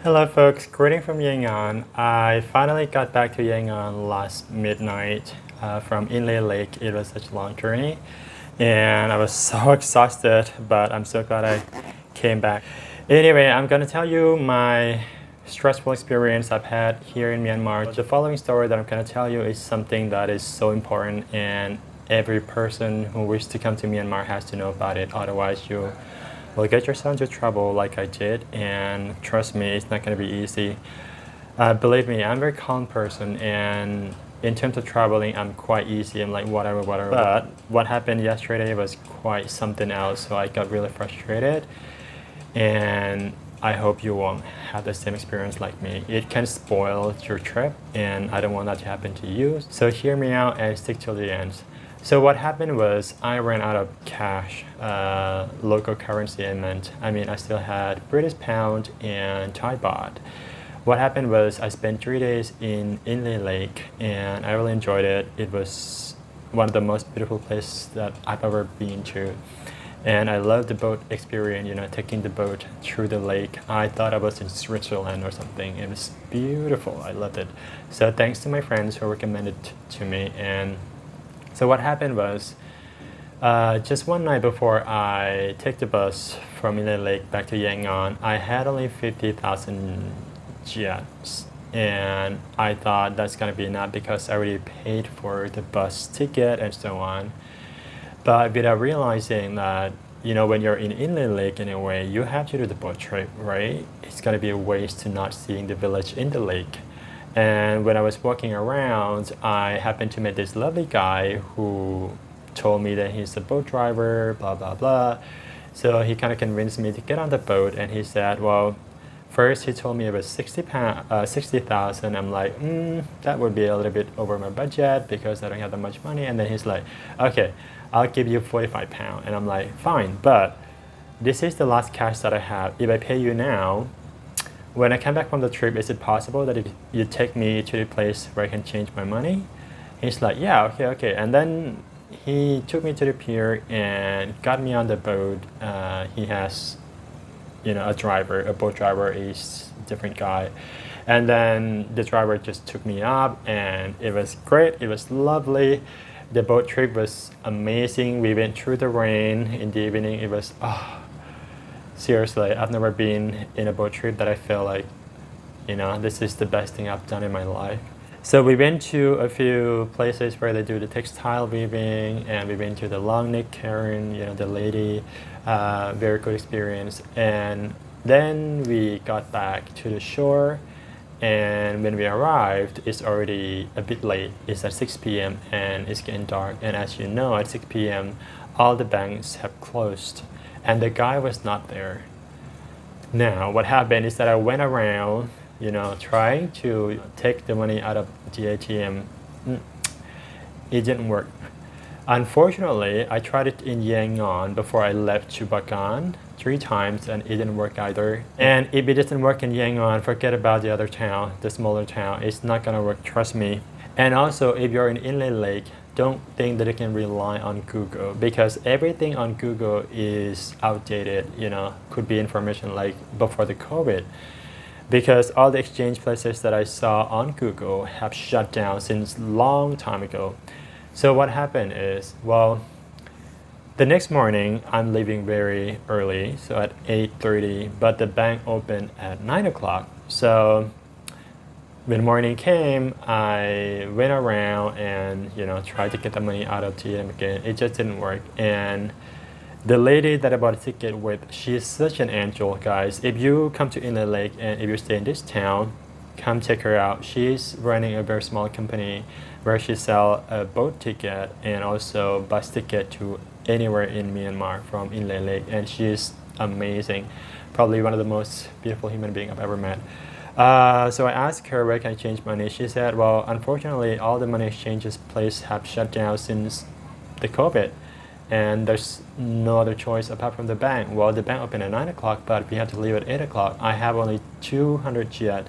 Hello folks, greeting from Yangon. I finally got back to Yangon last midnight from Inle Lake. It was such a long journey and I was so exhausted, but I'm so glad I came back. Anyway, I'm gonna tell you my stressful experience I've had here in Myanmar. The following story that I'm gonna tell you is something that is so important and every person who wishes to come to Myanmar has to know about it, otherwise you will get yourself into trouble like I did, and trust me, it's not going to be easy. Believe me, I'm a very calm person, and in terms of traveling, I'm quite easy. I'm like, whatever, whatever. But what happened yesterday was quite something else, so I got really frustrated, and I hope you won't have the same experience like me. It can spoil your trip, and I don't want that to happen to you. So hear me out and stick till the end. So what happened was I ran out of cash, local currency I meant. I still had British pound and Thai baht. What happened was I spent 3 days in Inle Lake and I really enjoyed it. It was one of the most beautiful places that I've ever been to. And I loved the boat experience, taking the boat through the lake. I thought I was in Switzerland or something. It was beautiful, I loved it. So thanks to my friends who recommended it to me. And so what happened was, just one night before I take the bus from Inle Lake back to Yangon, I had only 50,000 kyats. And I thought that's gonna be enough because I already paid for the bus ticket and so on. But without realizing that, when you're in Inle Lake in a way, you have to do the boat trip, right? It's gonna be a waste to not seeing the village in the lake. And when I was walking around, I happened to meet this lovely guy who told me that he's a boat driver, blah, blah, blah. So he kind of convinced me to get on the boat, and he said, well, first he told me it was 60,000. I'm like, that would be a little bit over my budget because I don't have that much money. And then he's like, okay, I'll give you 45 pounds. And I'm like, fine, but this is the last cash that I have. If I pay you now, when I come back from the trip, is it possible that if you take me to the place where I can change my money? He's like, yeah, okay. And then he took me to the pier and got me on the boat. He has, a driver, a boat driver, is a different guy. And then the driver just took me up and it was great. It was lovely. The boat trip was amazing. We went through the rain in the evening. It was, seriously, I've never been in a boat trip that I feel like, this is the best thing I've done in my life. So we went to a few places where they do the textile weaving, and we went to the long neck Karen, the lady, very good experience. And then we got back to the shore, and when we arrived, it's already a bit late. It's at 6 p.m. and it's getting dark. And as you know, at 6 p.m., all the banks have closed. And the guy was not there. Now, what happened is that I went around, trying to take the money out of the ATM. It didn't work. Unfortunately, I tried it in Yangon before I left to Bagan 3 times and it didn't work either. And if it doesn't work in Yangon, forget about the other town, the smaller town. It's not gonna work, trust me. And also, if you're in Inle Lake, don't think that you can rely on Google because everything on Google is outdated, could be information like before the COVID. Because all the exchange places that I saw on Google have shut down since long time ago. So what happened is, well, the next morning I'm leaving very early, so at 8:30, but the bank opened at 9 o'clock. So when morning came, I went around and tried to get the money out of TM again. It just didn't work. And the lady that I bought a ticket with, she is such an angel, guys. If you come to Inle Lake and if you stay in this town, come check her out. She's running a very small company where she sells a boat ticket and also bus ticket to anywhere in Myanmar from Inle Lake, and she's amazing. Probably one of the most beautiful human beings I've ever met. So I asked her where can I change money. She said, well, unfortunately, all the money exchanges places have shut down since the COVID, and there's no other choice apart from the bank. Well, the bank opened at 9 o'clock, but we had to leave at 8 o'clock. I have only 200 kyat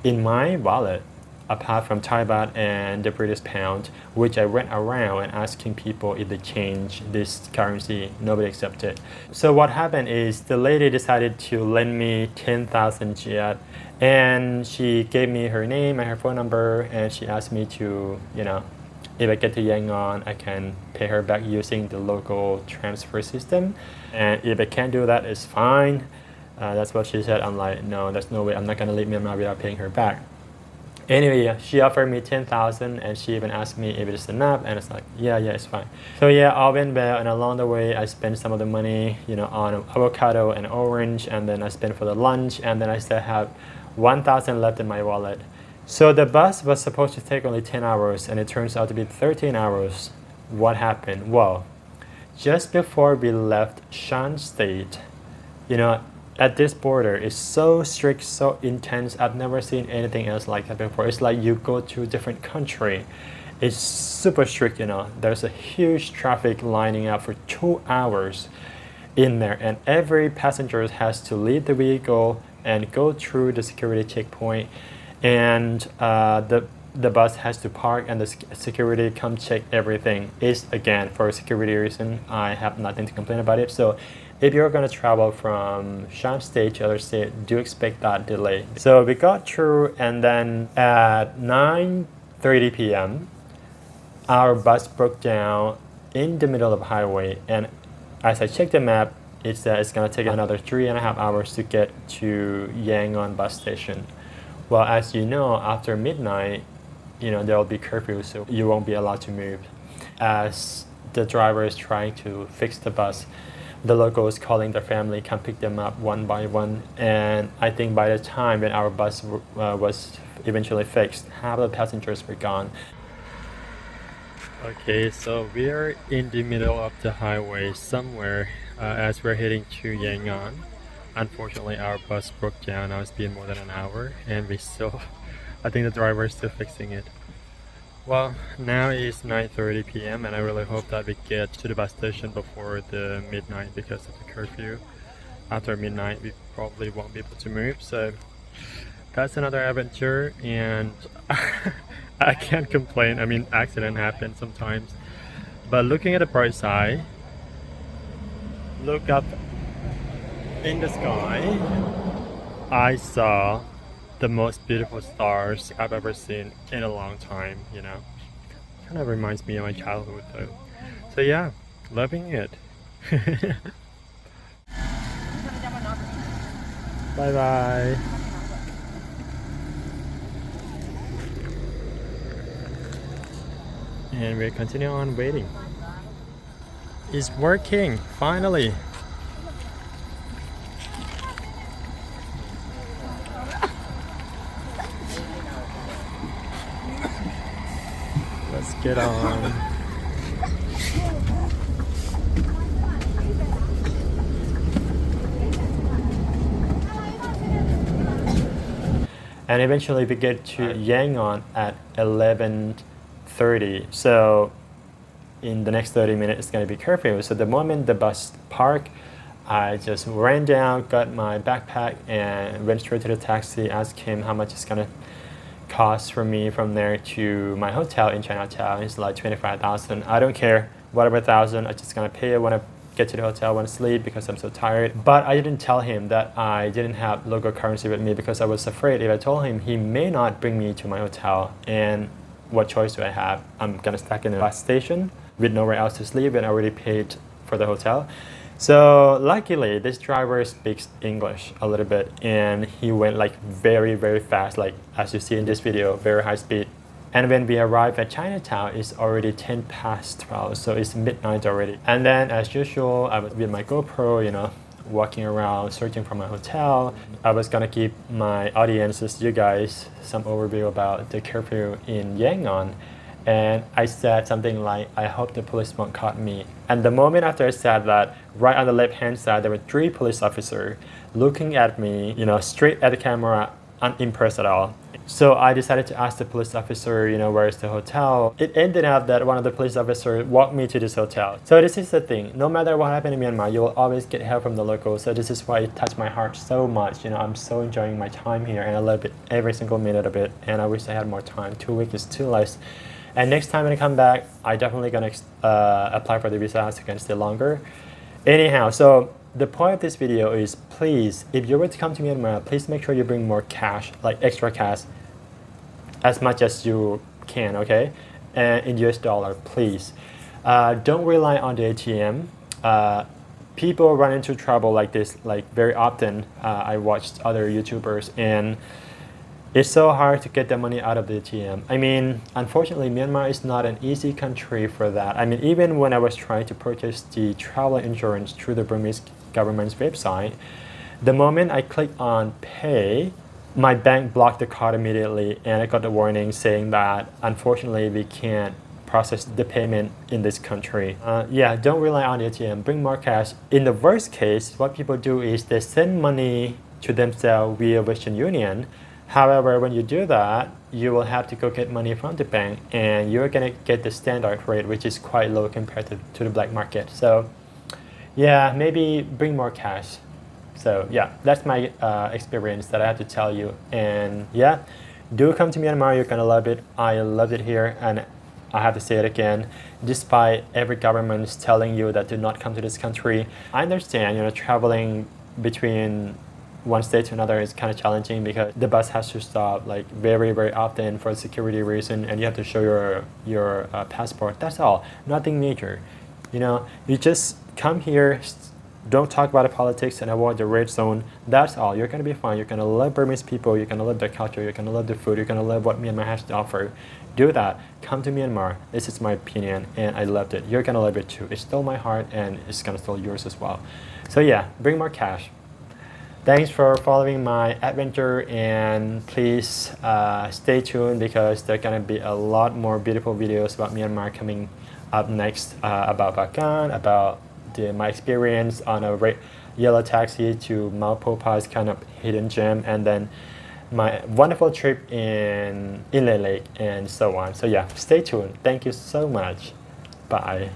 in my wallet. apart from Thai baht and the British pound, which I went around and asking people if they change this currency. Nobody accepted. So what happened is the lady decided to lend me 10,000 kyat, and she gave me her name and her phone number, and she asked me to, if I get to Yangon, I can pay her back using the local transfer system. And if I can't do that, it's fine. That's what she said. I'm like, no, there's no way. I'm not going to leave Myanmar without paying her back. Anyway, she offered me 10,000, and she even asked me if it's enough, and it's like, yeah, it's fine. So yeah, all went well, and along the way, I spent some of the money, on avocado and orange, and then I spent for the lunch, and then I still have 1,000 left in my wallet. So the bus was supposed to take only 10 hours, and it turns out to be 13 hours. What happened? Well, just before we left Shan State, at this border, it's so strict, so intense. I've never seen anything else like that before. It's like you go to a different country. It's super strict, There's a huge traffic lining up for 2 hours in there, and every passenger has to leave the vehicle and go through the security checkpoint, and the bus has to park, and the security come check everything. It's, again, for a security reason. I have nothing to complain about it. So if you're going to travel from Shan State to other state, do expect that delay. So we got through, and then at 9:30 p.m., our bus broke down in the middle of the highway. And as I checked the map, it said it's going to take another 3.5 hours to get to Yangon bus station. Well, as you know, after midnight, there will be curfew, so you won't be allowed to move. As the driver is trying to fix the bus, the locals calling their family come pick them up one by one, and I think by the time when our bus was eventually fixed, half of the passengers were gone. Okay, so we're in the middle of the highway somewhere as we're heading to Yangon. Unfortunately, our bus broke down. Now it's been more than an hour, and I think the driver is still fixing it. Well, now it's 9:30 p.m. and I really hope that we get to the bus station before the midnight because of the curfew. After midnight, we probably won't be able to move, so that's another adventure, and I can't complain. I mean, accident happens sometimes, but looking at the bright side, look up in the sky, I saw the most beautiful stars I've ever seen in a long time, Kind of reminds me of my childhood though. So yeah, loving it. Bye bye. And we continue on waiting. It's working, finally. Let's get on. And eventually we get to Yangon at 11:30. So in the next 30 minutes it's going to be curfew. So the moment the bus parked, I just ran down, got my backpack, and went straight to the taxi, asked him how much it's going to cost for me from there to my hotel in Chinatown. It's like 25,000. I don't care, whatever thousand, I'm just gonna pay it when I get to the hotel, when I sleep, because I'm so tired. But I didn't tell him that I didn't have local currency with me because I was afraid if I told him, he may not bring me to my hotel. And what choice do I have? I'm gonna stuck in a bus station with nowhere else to sleep, and I already paid for the hotel. So luckily, this driver speaks English a little bit, and he went like very, very fast, like as you see in this video, very high speed. And when we arrived at Chinatown, it's already 10 past 12, so it's midnight already. And then as usual, I was with my GoPro, walking around, searching for my hotel. I was gonna give my audiences, you guys, some overview about the curfew in Yangon. And I said something like, I hope the police won't catch me. And the moment after I said that, right on the left-hand side, there were 3 police officers looking at me, straight at the camera, unimpressed at all. So I decided to ask the police officer, where's the hotel? It ended up that one of the police officers walked me to this hotel. So this is the thing, no matter what happened in Myanmar, you will always get help from the locals. So this is why it touched my heart so much. I'm so enjoying my time here, and I love it every single minute of it. And I wish I had more time. 2 weeks is too less. And next time when I come back, I definitely gonna apply for the visa so I can stay longer. Anyhow, so the point of this video is, please, if you were to come to Myanmar, please make sure you bring more cash, like extra cash, as much as you can, okay? And in US dollar, please. Don't rely on the ATM. People run into trouble like this, like very often. I watched other YouTubers, and it's so hard to get the money out of the ATM. I mean, unfortunately, Myanmar is not an easy country for that. I mean, even when I was trying to purchase the travel insurance through the Burmese government's website, the moment I clicked on pay, my bank blocked the card immediately, and I got a warning saying that, unfortunately, we can't process the payment in this country. Yeah, don't rely on the ATM. Bring more cash. In the worst case, what people do is they send money to themselves via Western Union. However, when you do that, you will have to go get money from the bank, and you're gonna get the standard rate, which is quite low compared to the black market. So yeah, maybe bring more cash. So yeah, that's my experience that I have to tell you. And yeah, do come to Myanmar, you're gonna love it. I loved it here, and I have to say it again, despite every government is telling you that do not come to this country. I understand, traveling between one state to another is kind of challenging because the bus has to stop like very, very often for a security reason, and you have to show your passport. That's all, nothing major. You just come here, don't talk about the politics and avoid the red zone. That's all. You're gonna be fine. You're gonna love Burmese people. You're gonna love their culture. You're gonna love the food. You're gonna love what Myanmar has to offer. Do that. Come to Myanmar. This is my opinion, and I loved it. You're gonna love it too. It stole my heart, and it's gonna steal yours as well. So yeah, bring more cash. Thanks for following my adventure, and please stay tuned because there are gonna be a lot more beautiful videos about Myanmar coming up next, about Bagan, about my experience on a yellow taxi to Mount Popa's kind of hidden gem, and then my wonderful trip in Inle Lake, and so on. So yeah, stay tuned. Thank you so much. Bye.